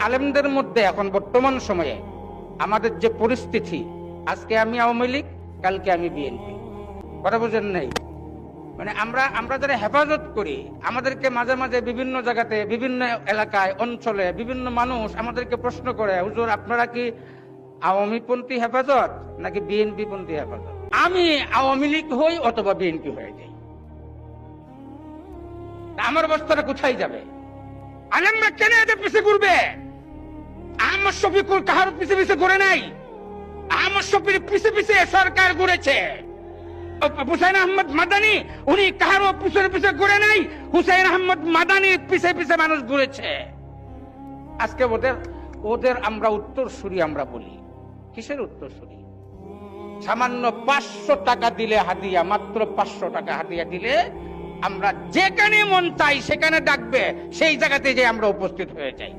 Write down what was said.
আলেমদের মধ্যে এখন বর্তমান সময়ে আমাদের যে পরিস্থিতি, আজকে আমি আওয়ামী লীগ, কালকে আমি বিএনপি। কথা বুঝেন নাই? মানে আমরা যারা হেফাজত করি, আমাদেরকে মাঝে মাঝে বিভিন্ন জায়গাতে, বিভিন্ন এলাকায়, অঞ্চলে বিভিন্ন মানুষ আমাদেরকে প্রশ্ন করে, হুজুর আপনারা কি আওয়ামী পন্থী হেফাজত নাকি বিএনপি পন্থী হেফাজত? আমি আওয়ামী লীগ হই অথবা বিএনপি হয়ে যাই। আমার অবস্থাটা কোথায় যাবে? আলেমরা কেন এদের পিছে ঘুরবে? আহমদ শফিকুল কাহার পিছে পিছে ঘুরে নাই। আহমদ শফির পিছে পিছে সরকার ঘুরেছে। হুসাইন আহমদ মাদানি উনি কাহারও পিছনে পিছে ঘুরে নাই। হুসাইন আহমদ মাদানির পিছে পিছে মানুষ ঘুরেছে। আজকে ওদের আমরা উত্তরসূরি আমরা বলি। কিসের উত্তরসূরি? সামান্য 500 টাকা দিলে হাদিয়া, মাত্র 500 টাকা হাদিয়া দিলে আমরা যেখানে মন চাই সেখানে ডাকবে, সেই জায়গাতে যে আমরা উপস্থিত হয়ে যাই।